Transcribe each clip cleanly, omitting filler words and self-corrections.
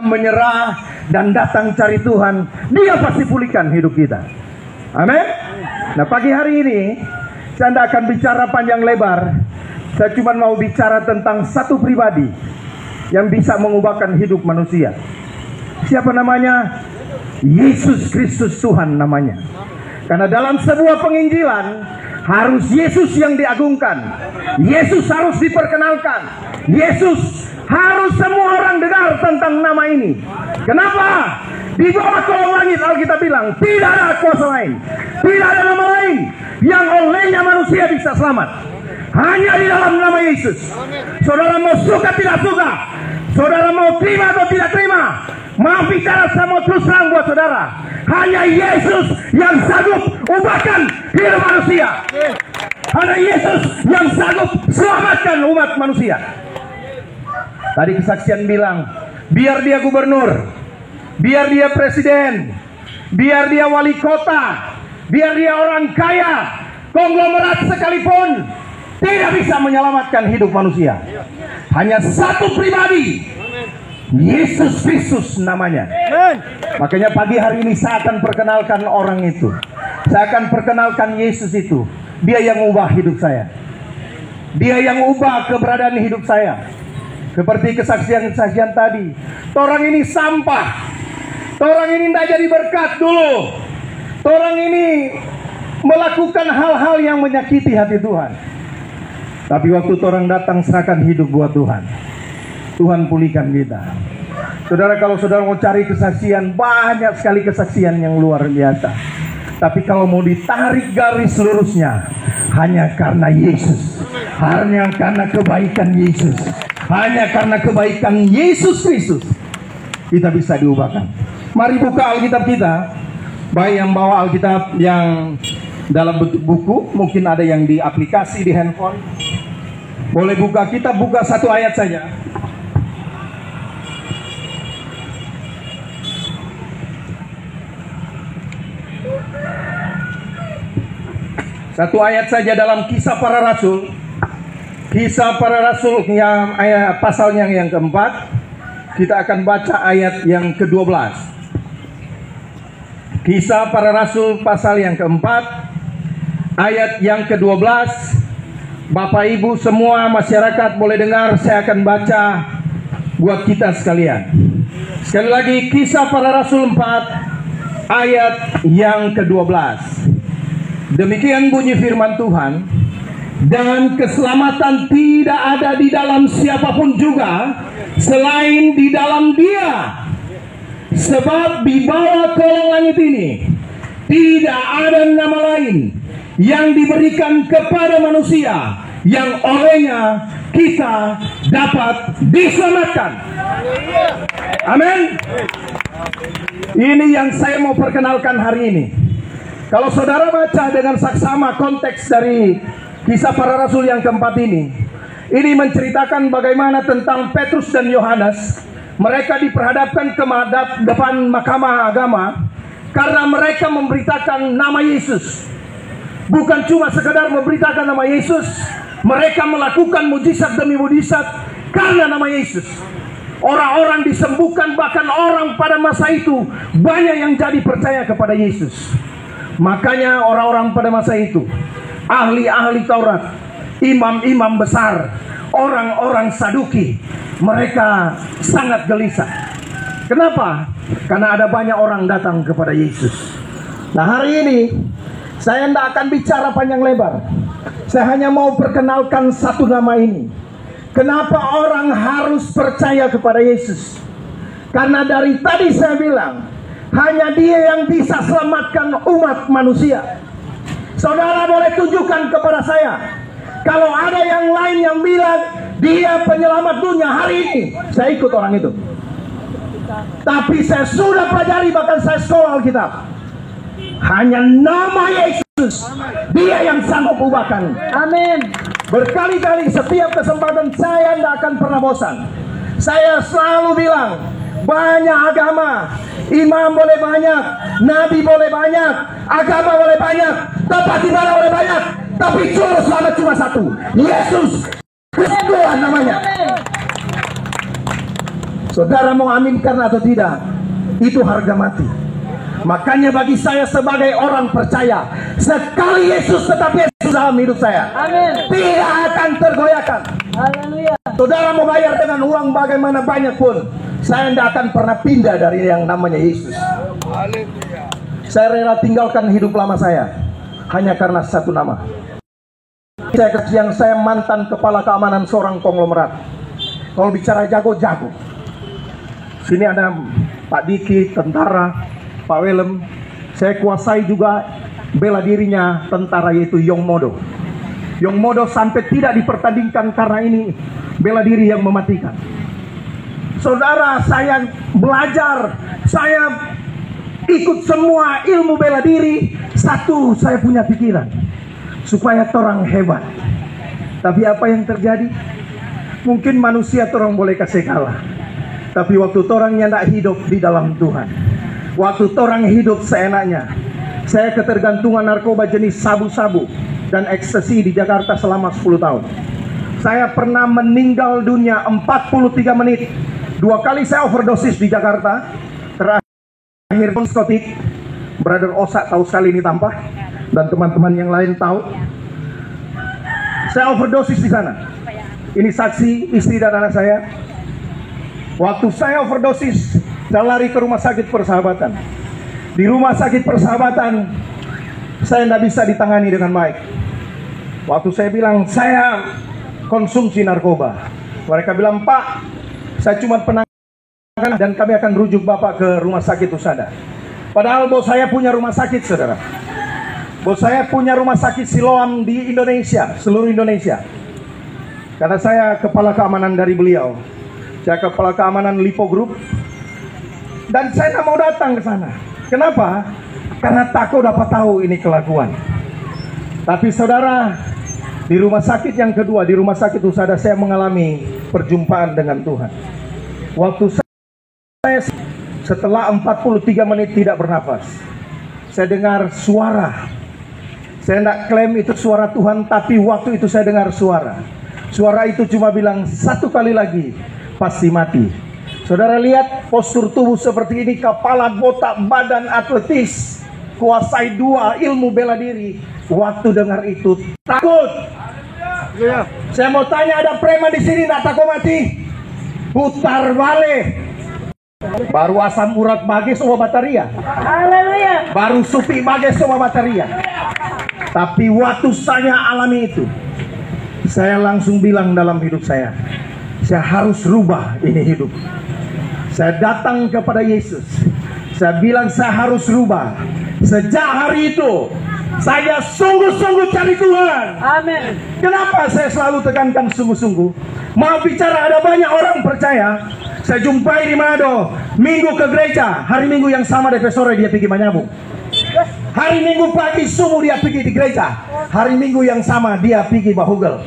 menyerah dan datang cari Tuhan, Dia pasti pulihkan hidup kita. Amin. Nah, pagi hari ini saya tidak akan bicara panjang lebar. Saya cuma mau bicara tentang satu pribadi yang bisa mengubahkan hidup manusia. Siapa namanya? Yesus Kristus, Tuhan namanya. Karena dalam sebuah penginjilan harus Yesus yang diagungkan, Yesus harus diperkenalkan, Yesus harus semua orang dengar tentang nama ini. Kenapa? Di bawah kolong langit Alkitab bilang tidak ada kuasa lain, tidak ada nama lain yang olehnya manusia bisa selamat, hanya di dalam nama Yesus. Saudara mau suka tidak suka, saudara mau terima atau tidak terima, mau bicara saya mau terus terang buat saudara, hanya Yesus yang sanggup ubahkan hidup manusia. Hanya Yesus yang sanggup selamatkan umat manusia. Tadi kesaksian bilang, biar dia gubernur, biar dia presiden, biar dia wali kota, biar dia orang kaya, konglomerat sekalipun, tidak bisa menyelamatkan hidup manusia. Hanya satu pribadi, Yesus Kristus namanya. Makanya pagi hari ini saya akan perkenalkan orang itu. Saya akan perkenalkan Yesus itu. Dia yang ubah hidup saya. Dia yang ubah keberadaan hidup saya. Seperti kesaksian-kesaksian tadi. Orang ini sampah. Orang ini tidak jadi berkat dulu. Orang ini melakukan hal-hal yang menyakiti hati Tuhan. Tapi waktu orang datang serahkan hidup buat Tuhan, Tuhan pulihkan kita. Saudara, kalau saudara mau cari kesaksian, banyak sekali kesaksian yang luar biasa. Tapi kalau mau ditarik garis lurusnya, hanya karena Yesus, hanya karena kebaikan Yesus, hanya karena kebaikan Yesus Kristus, kita bisa diubahkan. Mari buka Alkitab kita. Baik yang bawa Alkitab yang dalam bentuk buku, mungkin ada yang di aplikasi di handphone, boleh buka. Kita buka satu ayat saja. Satu ayat saja dalam Kisah Para Rasul. Kisah Para Rasul yang ayat pasalnya yang keempat. Kita akan baca ayat yang ke-12. Kisah Para Rasul pasal yang keempat, ayat yang ke-12. Bapak Ibu semua masyarakat boleh dengar, saya akan baca buat kita sekalian. Sekali lagi, Kisah Para Rasul 4 ayat yang ke-12. Demikian bunyi firman Tuhan. Dan keselamatan tidak ada di dalam siapapun juga selain di dalam Dia. Sebab di bawah kolong langit ini tidak ada nama lain yang diberikan kepada manusia yang olehnya kita dapat diselamatkan. Amin. Ini yang saya mau perkenalkan hari ini. Kalau saudara baca dengan saksama konteks dari Kisah Para Rasul yang keempat ini menceritakan bagaimana tentang Petrus dan Yohanes. Mereka diperhadapkan ke depan mahkamah agama karena mereka memberitakan nama Yesus. Bukan cuma sekedar memberitakan nama Yesus, mereka melakukan mujizat demi mujizat karena nama Yesus. Orang-orang disembuhkan, bahkan orang pada masa itu banyak yang jadi percaya kepada Yesus. Makanya orang-orang pada masa itu, ahli-ahli Taurat, imam-imam besar, orang-orang Saduki, mereka sangat gelisah. Kenapa? Karena ada banyak orang datang kepada Yesus. Nah, hari ini saya tidak akan bicara panjang lebar. Saya hanya mau perkenalkan satu nama ini. Kenapa orang harus percaya kepada Yesus? Karena dari tadi saya bilang, hanya Dia yang bisa selamatkan umat manusia. Saudara boleh tunjukkan kepada saya, kalau ada yang lain yang bilang Dia penyelamat dunia hari ini, saya ikut orang itu. Tapi saya sudah pelajari, bahkan saya sekolah Alkitab. Hanya nama Yesus, Dia yang sanggup ubahkan. Amin. Berkali-kali setiap kesempatan saya tidak akan pernah bosan. Saya selalu bilang, banyak agama, imam boleh banyak, nabi boleh banyak, agama boleh banyak, tempat ibadah boleh banyak, tapi juru selamat cuma satu, Yesus Tuhan namanya. Saudara mau aminkan atau tidak, itu harga mati. Makanya bagi saya sebagai orang percaya, sekali Yesus tetap Yesus dalam hidup saya, amin, tidak akan tergoyahkan. Haleluya. Saudara mau bayar dengan uang bagaimana banyak pun, saya tidak akan pernah pindah dari yang namanya Yesus. Haleluya. Saya rela tinggalkan hidup lama saya hanya karena satu nama. Yang saya mantan kepala keamanan seorang konglomerat. Kalau bicara jago-jago, sini ada Pak Diki, tentara, Pak Welem. Saya kuasai juga bela dirinya tentara, yaitu Yong Modo. Yong Modo sampai tidak dipertandingkan karena ini bela diri yang mematikan. Saudara, saya belajar, saya ikut semua ilmu bela diri. Satu, saya punya pikiran supaya torang hebat. Tapi apa yang terjadi? Mungkin manusia torang boleh kasih kalah, tapi waktu torangnya tidak hidup di dalam Tuhan, waktu torang hidup seenaknya. Saya ketergantungan narkoba jenis sabu-sabu dan ekstasi di Jakarta selama 10 tahun. Saya pernah meninggal dunia 43 menit. 2 kali saya overdosis di Jakarta. Terakhir psikotik. Brother Osa tahu sekali ini tampah, dan teman-teman yang lain tahu. Saya overdosis di sana. Ini saksi, istri dan anak saya. Waktu saya overdosis, saya lari ke rumah sakit Persahabatan. Di rumah sakit Persahabatan, saya tidak bisa ditangani dengan baik. Waktu saya bilang, saya konsumsi narkoba, mereka bilang, Pak, saya cuma penanganan dan kami akan rujuk Bapak ke rumah sakit Usada. Padahal bos saya punya rumah sakit, saudara. Bos saya punya rumah sakit Siloam di Indonesia, seluruh Indonesia. Karena saya kepala keamanan dari beliau, saya kepala keamanan Lipo Group, dan saya tidak mau datang ke sana. Kenapa? Karena takut dapat tahu ini kelakuan. Tapi saudara, di rumah sakit yang kedua, di rumah sakit Usada, saya mengalami perjumpaan dengan Tuhan. Waktu saya setelah 43 menit tidak bernafas, saya dengar suara. Saya tidak klaim itu suara Tuhan, tapi waktu itu saya dengar suara. Suara itu cuma bilang, satu kali lagi pasti mati. Saudara lihat postur tubuh seperti ini, kepala botak, badan atletis, kuasai 2 ilmu bela diri. Waktu dengar itu takut. Saya mau tanya, ada preman di sini tidak takut mati? Putar balik. Baru asam urat bagi semua bataria. Haleluya. Baru supi bagi semua bataria. Tapi waktu saya alami itu, saya langsung bilang dalam hidup saya harus rubah ini hidup. Saya datang kepada Yesus. Saya bilang saya harus rubah. Sejak hari itu saya sungguh-sungguh cari Tuhan. Amin. Kenapa saya selalu tekankan sungguh-sungguh? Mau bicara, ada banyak orang percaya. Saya jumpai di Manado, minggu ke gereja, hari Minggu yang sama DP sore dia pergi menyambung. Hari Minggu pagi subuh dia pergi di gereja, hari Minggu yang sama dia pergi bahugel.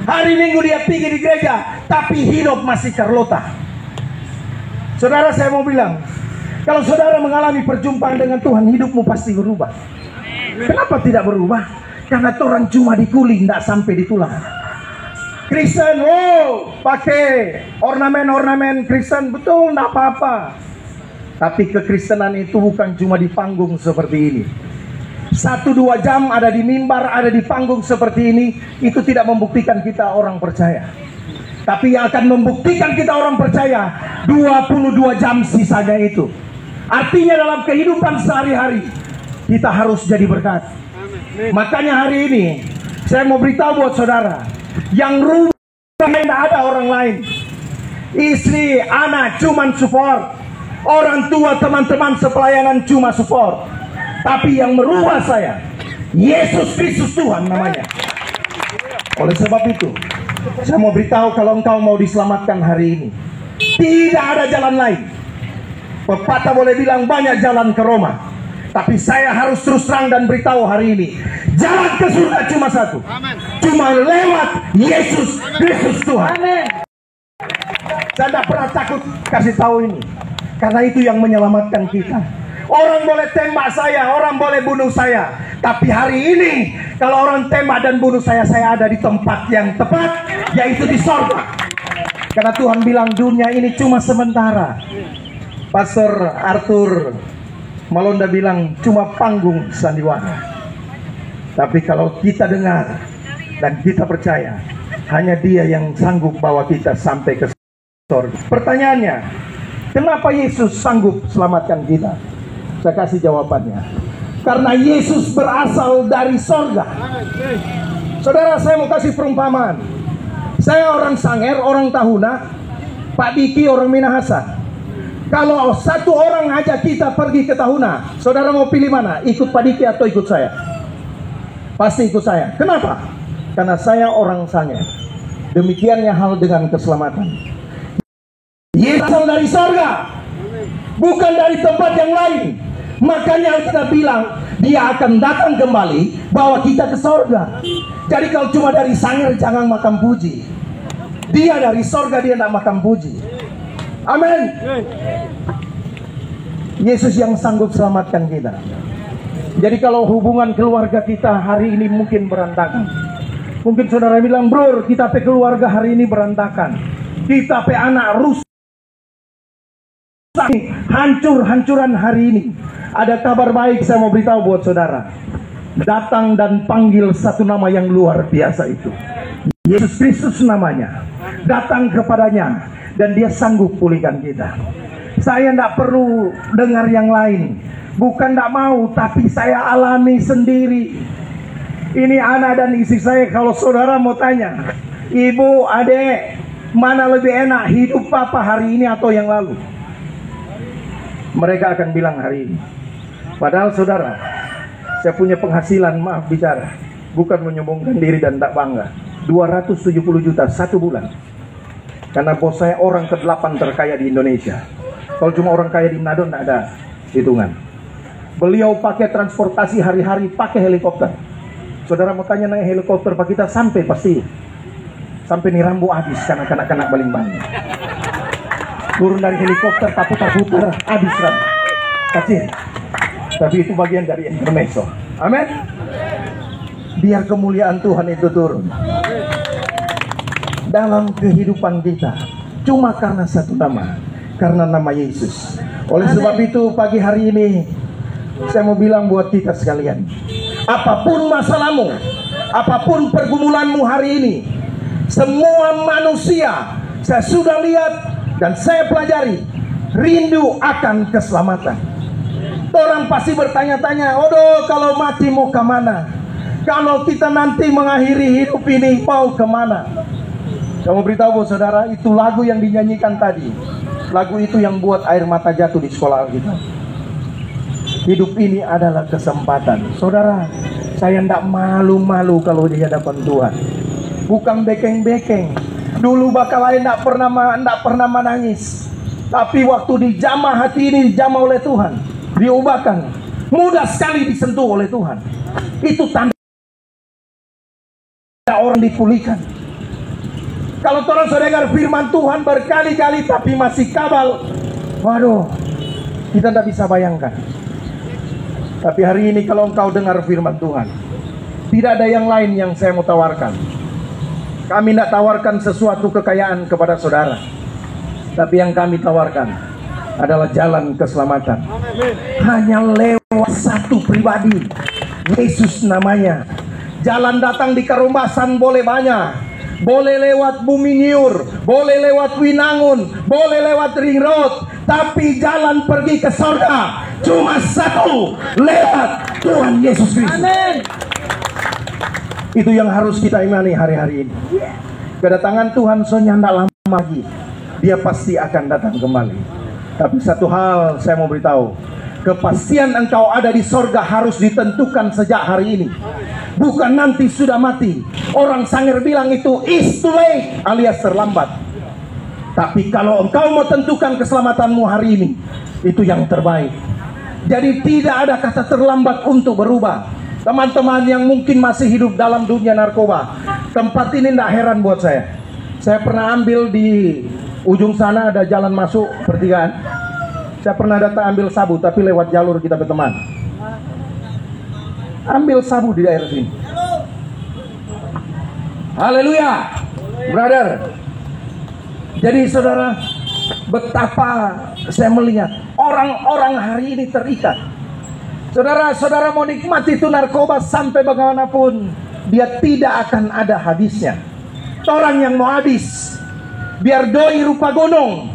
Hari Minggu dia pergi di gereja, tapi hidup masih Carlota. Saudara, saya mau bilang, kalau saudara mengalami perjumpaan dengan Tuhan, hidupmu pasti berubah. Kenapa tidak berubah? Karena orang cuma dikuling, tidak sampai di tulang. Kristen, pakai ornamen-ornamen Kristen, betul, tidak apa-apa. Tapi kekristenan itu bukan cuma di panggung seperti ini. 1-2 jam ada di mimbar, ada di panggung seperti ini, itu tidak membuktikan kita orang percaya. Tapi yang akan membuktikan kita orang percaya 22 jam sisanya itu. Artinya dalam kehidupan sehari-hari kita harus jadi berkat. Makanya hari ini saya mau beritahu buat saudara, yang rumah tidak ada orang lain. Istri, anak cuman support. Orang tua, teman-teman sepelayanan cuma support. Tapi yang merubah saya, Yesus Kristus Tuhan namanya. Oleh sebab itu, saya mau beritahu, kalau engkau mau diselamatkan hari ini, tidak ada jalan lain. Pepatah boleh bilang banyak jalan ke Roma, tapi saya harus terus terang dan beritahu hari ini, jalan ke surga cuma satu. Cuma lewat Yesus Kristus Tuhan. Saya tidak pernah takut kasih tahu ini, karena itu yang menyelamatkan kita. Orang boleh tembak saya, orang boleh bunuh saya, tapi hari ini kalau orang tembak dan bunuh saya ada di tempat yang tepat, yaitu di sorga. Karena Tuhan bilang dunia ini cuma sementara. Pastor Arthur Malonda bilang cuma panggung sandiwara. Tapi kalau kita dengar dan kita percaya, hanya Dia yang sanggup bawa kita sampai ke surga. Pertanyaannya, kenapa Yesus sanggup selamatkan kita? Saya kasih jawabannya. Karena Yesus berasal dari surga. Saudara, saya mau kasih perumpamaan. Saya orang Sanger, orang Tahuna, Pak Diki orang Minahasa. Kalau satu orang ajak kita pergi ke Tahuna, saudara mau pilih mana? Ikut Pak Diki atau ikut saya? Pasti ikut saya. Kenapa? Karena saya orang Sanger. Demikiannya hal dengan keselamatan. Yesus berasal dari surga, bukan dari tempat yang lain. Makanya kita bilang Dia akan datang kembali bawa kita ke surga. Jadi kalau cuma dari Sanger jangan makan puji. Dia dari surga, Dia tidak makan puji. Amin. Yesus yang sanggup selamatkan kita. Jadi kalau hubungan keluarga kita hari ini mungkin berantakan. Mungkin saudara bilang, bro, kita pe keluarga hari ini berantakan. Kita pe anak rusak. Hancur-hancuran hari ini. Ada kabar baik saya mau beritahu buat saudara. Datang dan panggil satu nama yang luar biasa itu. Yesus Kristus namanya. Datang kepadanya dan Dia sanggup pulihkan kita. Saya tidak perlu dengar yang lain. Bukan tidak mau, tapi saya alami sendiri. Ini anak dan istri saya. Kalau saudara mau tanya, ibu, adek, mana lebih enak hidup papa hari ini atau yang lalu? Mereka akan bilang hari ini. Padahal saudara, saya punya penghasilan, maaf bicara, bukan menyombongkan diri dan tak bangga, 270 juta satu bulan. Karena bos saya orang ke-8 terkaya di Indonesia. Kalau cuma orang kaya di Manado tidak ada hitungan. Beliau pakai transportasi hari-hari, pakai helikopter. Saudara mau tanya naik helikopter Pak kita sampai pasti. Sampai nih rambu habis karena kena baling-baling. Turun dari helikopter, putar-putar, habis kan. Kacir. Tapi itu bagian dari intermezzo. Amin. Biar kemuliaan Tuhan itu turun dalam kehidupan kita. Cuma karena satu nama, karena nama Yesus. Oleh sebab itu pagi hari ini saya mau bilang buat kita sekalian, apapun masalahmu, apapun pergumulanmu hari ini, semua manusia saya sudah lihat dan saya pelajari rindu akan keselamatan. Orang pasti bertanya-tanya, "Odo, kalau mati mau kemana? Kalau kita nanti mengakhiri hidup ini mau kemana?" Saya mau beritahu saudara, itu lagu yang dinyanyikan tadi. Lagu itu yang buat air mata jatuh di sekolah kita. Hidup ini adalah kesempatan. Saudara, saya tidak malu-malu kalau di hadapan Tuhan. Bukan bekeng-bekeng. Dulu bakal lain tidak pernah menangis. Tapi waktu dijamah hati ini dijamah oleh Tuhan, diubahkan, mudah sekali disentuh oleh Tuhan. Itu tanda orang dipulihkan. Kalau orang sudah dengar firman Tuhan berkali-kali tapi masih kabal, waduh, kita tidak bisa bayangkan. Tapi hari ini kalau engkau dengar firman Tuhan, tidak ada yang lain yang saya mau tawarkan. Kami tidak tawarkan sesuatu kekayaan kepada saudara, tapi yang kami tawarkan adalah jalan keselamatan. Hanya lewat satu pribadi, Yesus namanya. Jalan datang di Karumbasan boleh banyak, boleh lewat Bumi Nyur, boleh lewat Winangun, boleh lewat Ring Road, tapi jalan pergi ke surga cuma satu, lewat Tuhan Yesus Kristus. Amin. Itu yang harus kita imani hari-hari ini. Kedatangan Tuhan soalnya tidak lama lagi, Dia pasti akan datang kembali. Tapi satu hal saya mau beritahu, kepastian engkau ada di sorga harus ditentukan sejak hari ini, bukan nanti sudah mati. Orang Sanger bilang itu is too late, alias terlambat. Tapi kalau engkau mau tentukan keselamatanmu hari ini, itu yang terbaik. Jadi tidak ada kata terlambat untuk berubah. Teman-teman yang mungkin masih hidup dalam dunia narkoba, tempat ini tidak heran buat saya. Saya pernah ambil di ujung sana ada jalan masuk pertigaan. Saya pernah datang ambil sabu, tapi lewat jalur kita berteman. Ambil sabu di daerah sini. Haleluya, brother. Jadi saudara, betapa saya melihat orang-orang hari ini terikat. Saudara-saudara mau nikmati itu narkoba sampai bagaimanapun, dia tidak akan ada habisnya. Orang yang mau habis, biar doi rupa gunung.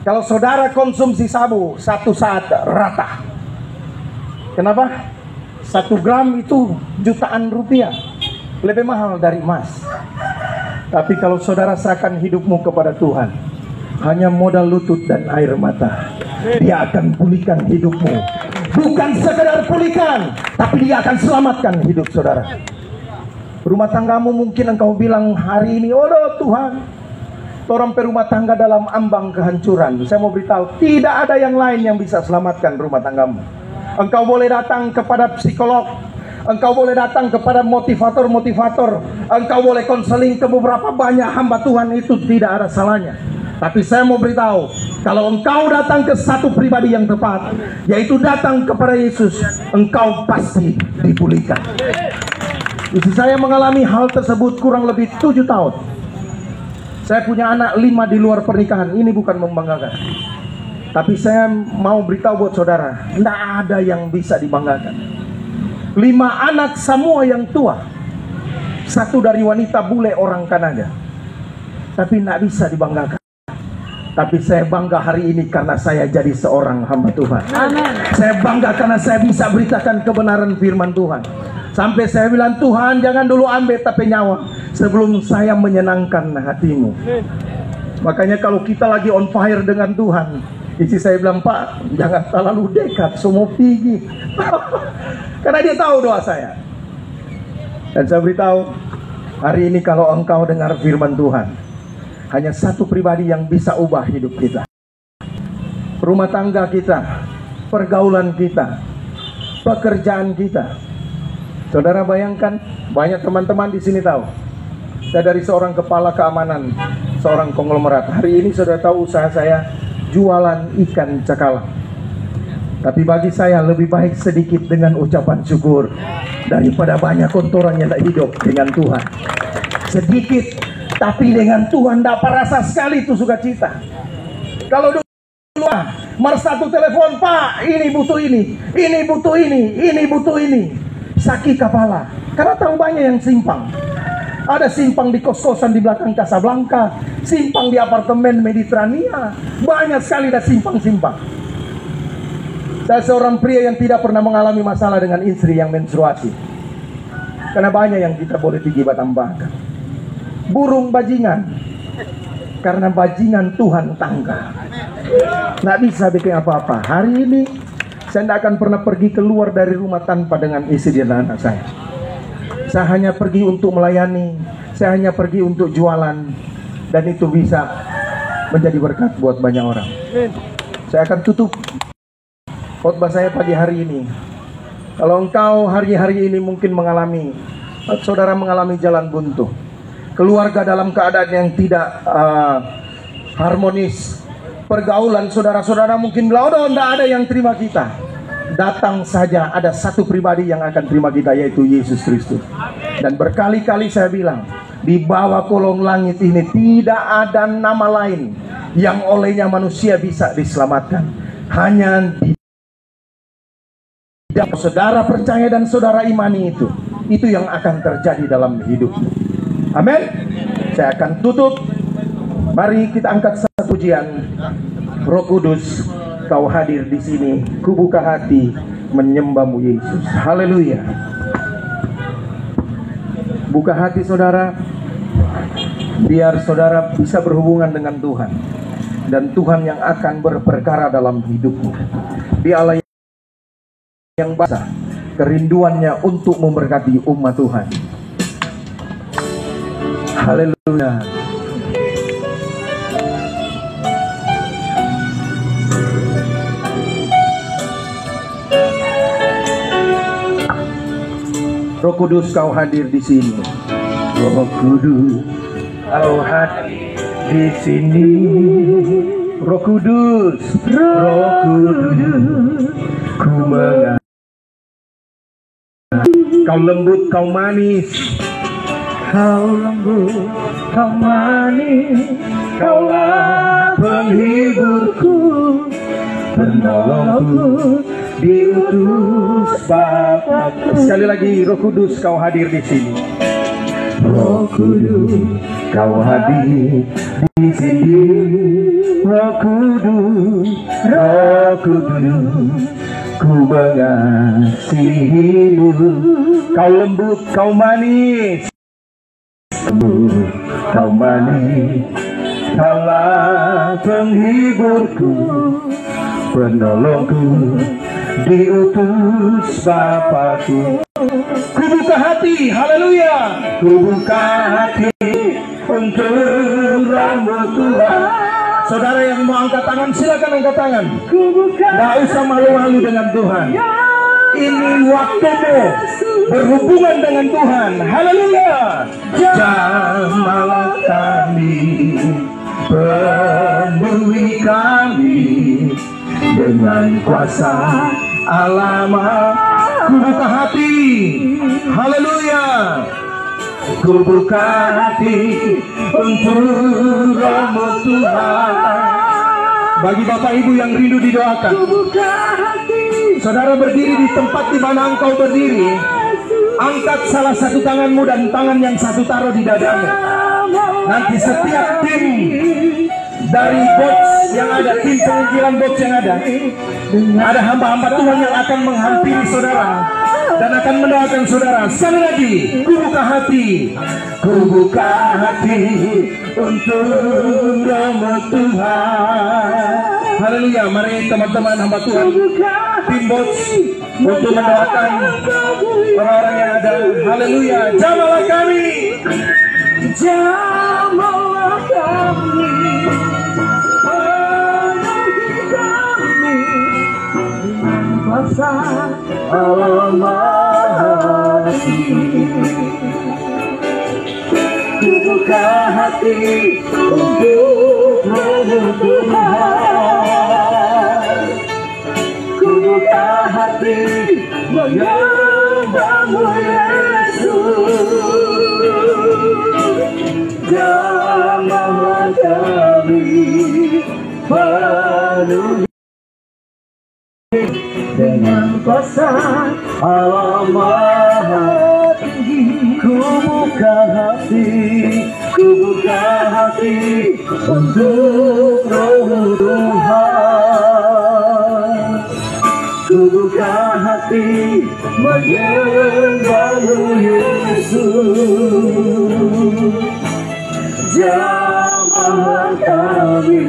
Kalau saudara konsumsi sabu, satu saat rata. Kenapa? 1 gram itu jutaan rupiah, lebih mahal dari emas. Tapi kalau saudara serahkan hidupmu kepada Tuhan, hanya modal lutut dan air mata, Dia akan pulihkan hidupmu. Bukan sekedar pulihkan, tapi Dia akan selamatkan hidup saudara. Rumah tanggamu mungkin engkau bilang hari ini, oh Tuhan, orang rumah tangga dalam ambang kehancuran. Saya mau beritahu, tidak ada yang lain yang bisa selamatkan rumah tanggamu. Engkau boleh datang kepada psikolog, engkau boleh datang kepada motivator-motivator, engkau boleh konseling ke beberapa banyak hamba Tuhan, itu tidak ada salahnya. Tapi saya mau beritahu, kalau engkau datang ke satu pribadi yang tepat, yaitu datang kepada Yesus, engkau pasti dipulihkan. Istri saya mengalami hal tersebut kurang lebih 7 tahun. Saya punya anak 5 di luar pernikahan. Ini bukan membanggakan, tapi saya mau beritahu buat saudara, tidak ada yang bisa dibanggakan. 5 anak semua yang tua. 1 dari wanita bule orang Kanada. Tapi tidak bisa dibanggakan. Tapi saya bangga hari ini karena saya jadi seorang hamba Tuhan. Amen. Saya bangga karena saya bisa beritakan kebenaran firman Tuhan. Sampai saya bilang, Tuhan jangan dulu ambil tapi nyawa sebelum saya menyenangkan hatimu. Makanya kalau kita lagi on fire dengan Tuhan, istri saya bilang, Pak jangan terlalu dekat, semua pergi. Karena dia tahu doa saya. Dan saya beritahu, hari ini kalau engkau dengar firman Tuhan, hanya satu pribadi yang bisa ubah hidup kita. Rumah tangga kita, pergaulan kita, pekerjaan kita. Saudara bayangkan, banyak teman-teman di sini tahu, saya dari seorang kepala keamanan, seorang konglomerat. Hari ini saudara tahu usaha saya jualan ikan cakalang. Tapi bagi saya lebih baik sedikit dengan ucapan syukur daripada banyak kotoran yang tak hidup dengan Tuhan. Sedikit tapi dengan Tuhan dapat rasa sekali itu sukacita. Kalau dulu nomor 1 telepon, Pak ini butuh ini butuh ini butuh ini, sakit kepala. Karena tahu banyak yang simpang. Ada simpang di kos-kosan di belakang Casablanca, simpang di apartemen Mediterania, banyak sekali ada simpang-simpang. Saya seorang pria yang tidak pernah mengalami masalah dengan istri yang menstruasi. Karena banyak yang kita boleh tinggi tambahkan. Burung bajingan, karena bajingan Tuhan tangga. Nggak bisa bikin apa-apa. Hari ini saya tidak akan pernah pergi keluar dari rumah tanpa dengan istri dan anak saya. Saya hanya pergi untuk melayani, saya hanya pergi untuk jualan, dan itu bisa menjadi berkat buat banyak orang. Saya akan tutup khotbah saya pagi hari ini. Kalau engkau hari-hari ini mungkin mengalami, saudara mengalami jalan buntu, keluarga dalam keadaan yang tidak harmonis, pergaulan saudara-saudara mungkin bilang, oh tidak ada yang terima kita. Datang saja, ada satu pribadi yang akan terima kita, yaitu Yesus Kristus. Dan berkali-kali saya bilang, di bawah kolong langit ini tidak ada nama lain yang olehnya manusia bisa diselamatkan. Hanya di saudara percaya dan saudara imani itu yang akan terjadi dalam hidupmu. Amin. Saya akan tutup. Mari kita angkat satu pujian. Roh Kudus, Kau hadir di sini, ku buka hati menyembah-Mu Yesus. Haleluya. Buka hati saudara, biar saudara bisa berhubungan dengan Tuhan, dan Tuhan yang akan berperkara dalam hidupmu. Dia Allah yang basah kerinduannya untuk memberkati umat Tuhan. Haleluya. Roh Kudus, Kau hadir di sini. Roh Kudus, Kau hadir di sini. Roh Kudus, Roh Kudus, ku mengenal. Kau lembut, Kau manis. Kau lembut, Kau manis, Kaulah penghiburku, penolongku, diutus Bapa. Sekali lagi, Roh Kudus, Kau hadir di sini. Roh Kudus, Kau hadir di sini. Roh Kudus, ku mengasihimu. Kau lembut, Kau manis, Kau manis, Kaulah penghiburku, penolongku, diutus Bapakku. Ku buka hati, haleluya. Ku buka hati untuk Rahmat Tuhan. Saudara yang mau angkat tangan, silakan angkat tangan. Gak usah malu-malu dengan Tuhan. Ini waktumu berhubungan dengan Tuhan. Haleluya. Jamahlah kami, penuhi kami dengan kuasa Allah. Ku buka hati, haleluya. Ku buka hati untuk Rahmat Tuhan. Bagi Bapak Ibu yang rindu didoakan, saudara berdiri di tempat di mana engkau berdiri, angkat salah satu tanganmu dan tangan yang satu taruh di dadamu. Nanti setiap tim dari box yang ada, tim penginjilan box yang ada hamba-hamba Tuhan yang akan menghampiri saudara dan akan mendoakan saudara. Sekali lagi, ku buka hati untuk Rahmat Tuhan. Haleluya. Mari teman-teman hamba Tuhan, tim box untuk mendoakan orang-orang yang ada. Haleluya. Jamahlah kami, jamahlah kami, penuhi kami dengan kuasa Allah Maha Tinggi. Ku buka hati untuk Rahmat Tuhan. Ku buka hati menyembahmu Yesus. Jamahlah kami, penuhi dengan kuasa Allah Maha Tinggi. Ku buka hati untuk Roh Tuhan. Ku buka hati menyembahmu Yesus. Jamahlah kami,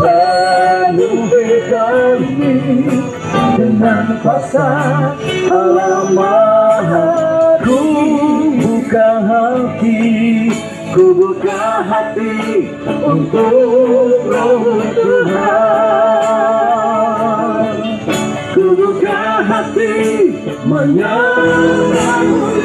penuhi kami dengan kuasa Allah Maha. Ku buka hati untuk Roh Tuhan. Ku buka hati menyembahmu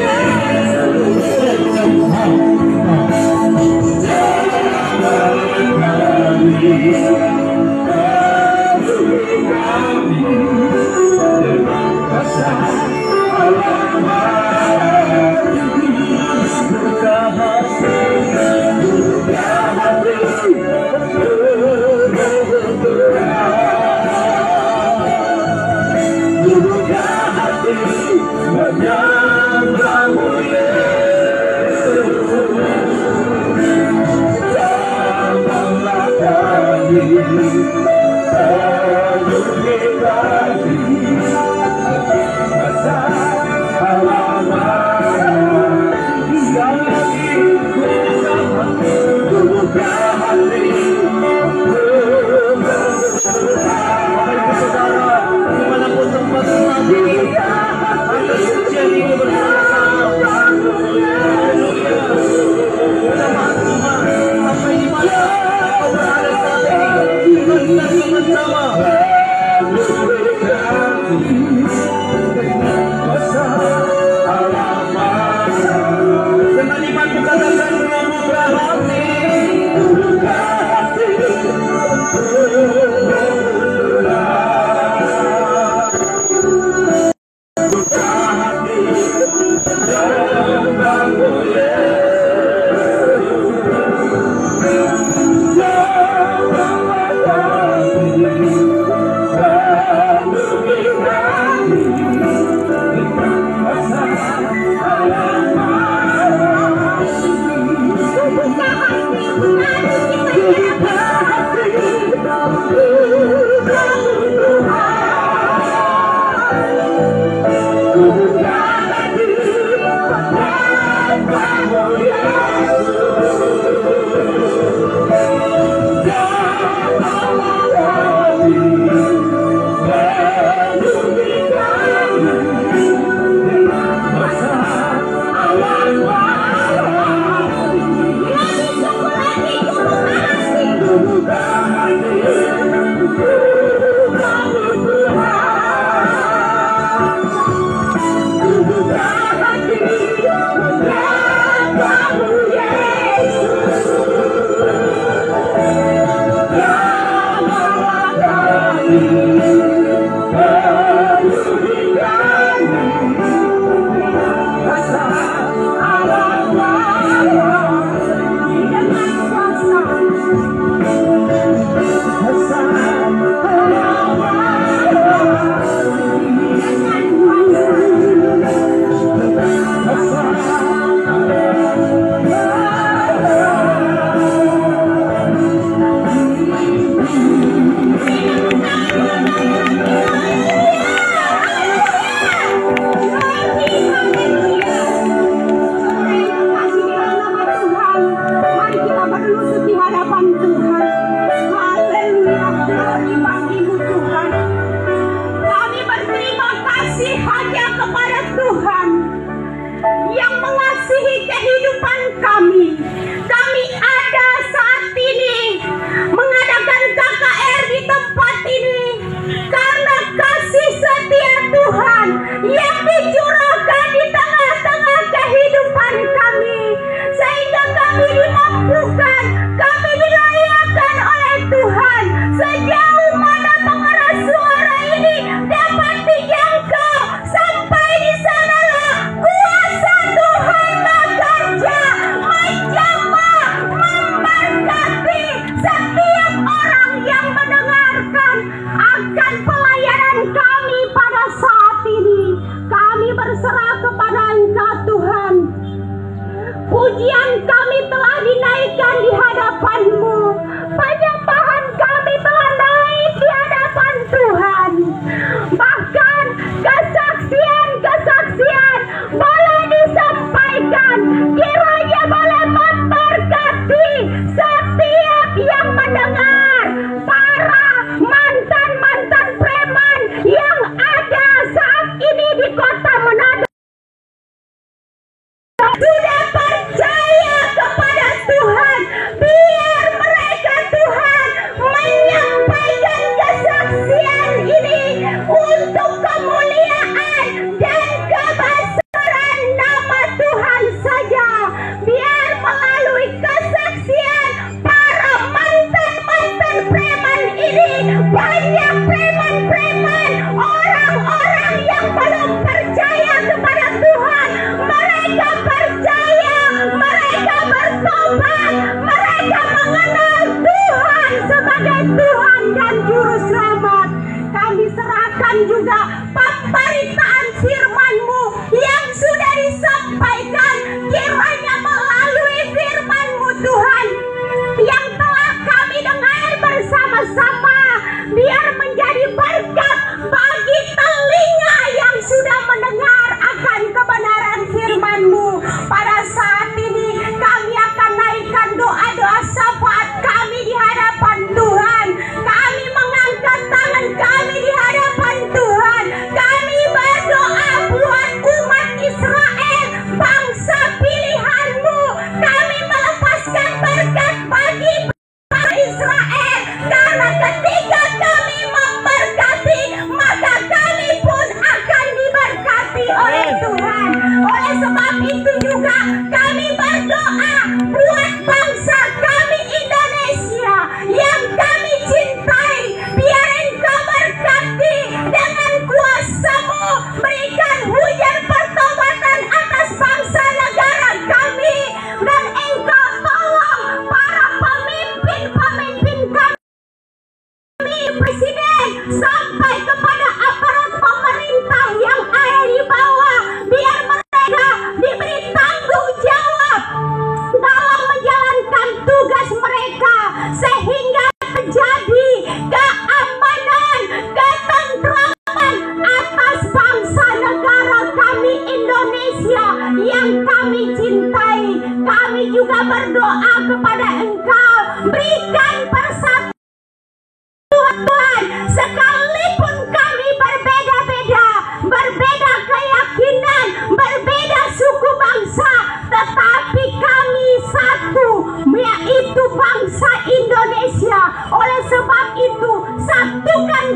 Kami mengangkat tangan kami di hadapan Tuhan. Kami berdoa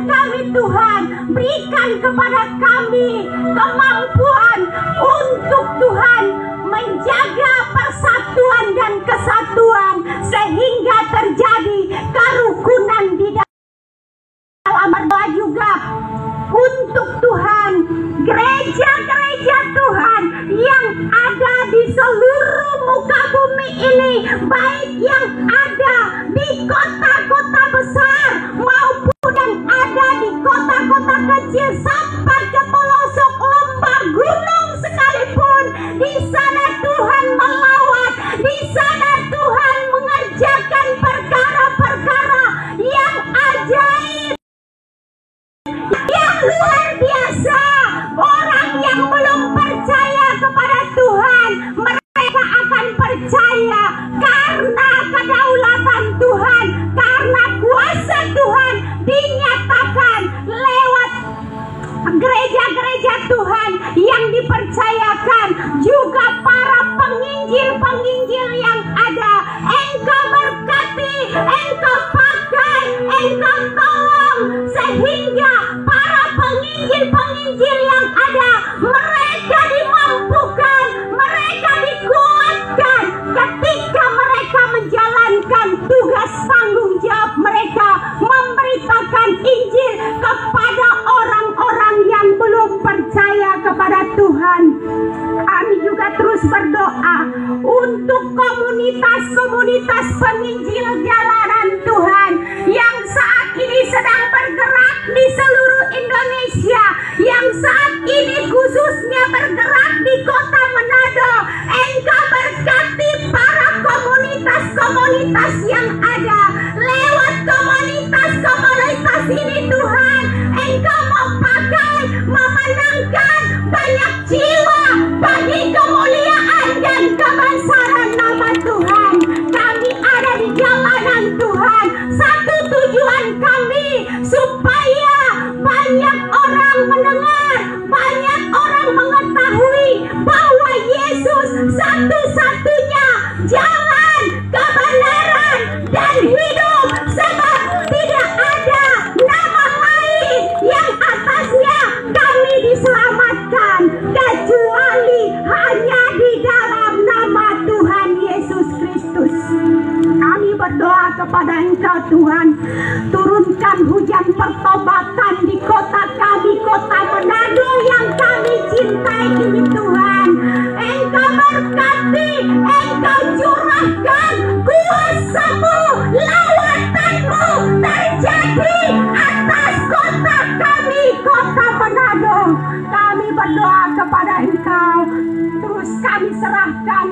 kami Tuhan, berikan kepada kami kemampuan untuk Tuhan menjaga persatuan dan kesatuan sehingga terjadi kerukunan di dalam berdoa juga untuk Tuhan, gereja-gereja Tuhan yang ada di seluruh muka bumi ini, baik yang ada di kota-kota besar maupun yang ada di kota-kota kecil sampai ke pelosok lembah gunung sekalipun. Di sana Tuhan melawat, di sana Tuhan mengerjakan perkara-perkara yang ajaib, yang luar biasa. Orang yang belum percaya kepada Tuhan, mereka akan percaya karena kedaulatan Tuhan, karena kuasa Tuhan dinyatakan lewat gereja-gereja Tuhan yang dipercayakan, juga para penginjil-penginjil yang ada. Engkau berkati, engkau pakai, engkau tolong, sehingga para penginjil-penginjil yang ada, mereka dimampukan, mereka dikuatkan ketika mereka menjalankan tugas tanggung jawab mereka, memberitakan Injil kepada orang-orang yang belum percaya kepada Tuhan. Kami juga terus berdoa untuk komunitas-komunitas penginjil jalanan Tuhan yang saat ini sedang bergerak di seluruh Indonesia, yang saat ini khususnya bergerak di kota Manado. Engkau berkati para komunitas-komunitas yang ada. Lewat komunitas-komunitas ini Tuhan, Engkau mau pakai, memenangkan banyak jiwa bagi kemuliaan dan kebesaran nama Tuhan. Kami ada di jalanan Tuhan, satu tujuan kami supaya banyak orang mendengar, banyak orang mengetahui bahwa Yesus satu-satunya jalan, kebenaran, dan hidup, sebab tidak ada nama lain yang atasnya kami diselamatkan kecuali hanya di dalam nama Tuhan Yesus Kristus. Kami berdoa kepada Engkau Tuhan, turunkan hujan pertobatan di kota kami, kota Manado yang kami cintai ini Tuhan. Engkau berkati, Engkau curahkan kuasa-Mu, lawatanmu terjadi atas kota kami, kota Manado. Kami berdoa kepada Engkau, terus kami serahkan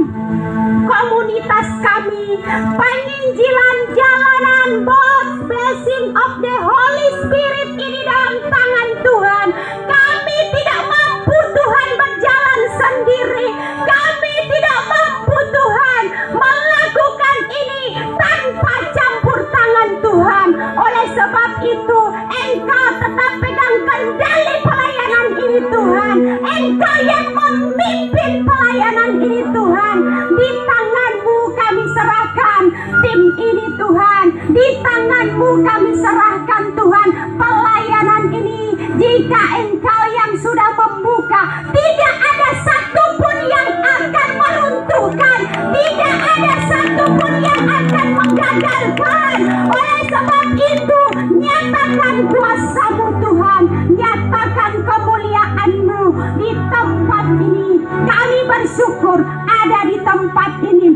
komunitas kami, penginjilan jalanan, both blessing of the Holy Spirit ini dalam tangan Tuhan. Kami tidak mampu Tuhan berjalan sendiri, kami tidak mampu Tuhan melakukan ini tanpa campur tangan Tuhan. Oleh sebab itu Engkau tetap pegang kendali pelayanan ini Tuhan. Engkau yang memimpin pelayanan ini Tuhan. Di tangan-Mu kami serahkan tim ini Tuhan. Di tangan-Mu kami serahkan Tuhan pelayanan ini. Jika Engkau yang sudah membuka, tidak ada satupun yang akan meruntuhkan, tidak ada satupun yang akan menggagalkan. Oleh sebab itu nyatakan kuasa-Mu Tuhan, nyatakan kemuliaan-Mu di tempat ini. Kami bersyukur ada di tempat ini.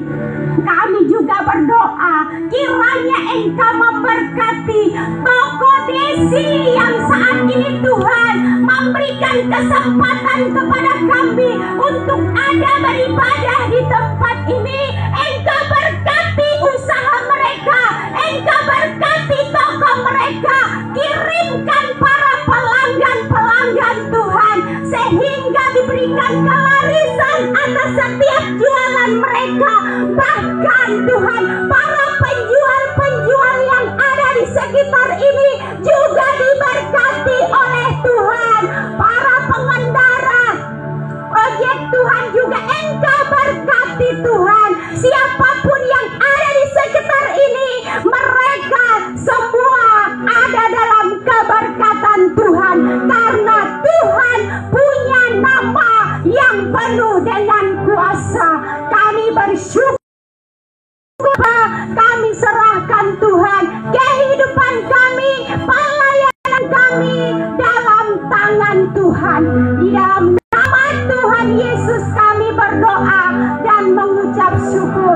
Kami juga berdoa kiranya Engkau memberkati toko Desi yang saat ini Tuhan memberikan kesempatan kepada kami untuk ada beribadah di tempat ini. Engkau berkati usaha mereka, Engkau berkati toko mereka, kirimkan para pelanggan-pelanggan Tuhan, sehingga diberikan kelarisan atas setiap jualan mereka. Bahkan Tuhan, para penjual-penjual yang ada di sekitar ini juga diberkati oleh Tuhan. Para pengendara ojek Tuhan juga Engkau berkati Tuhan. Siapapun yang ada di sekitar ini, mereka semua ada dalam keberkatan bersyukur. Kami serahkan Tuhan kehidupan kami, pelayanan kami dalam tangan Tuhan. Di dalam nama Tuhan Yesus kami berdoa dan mengucap syukur.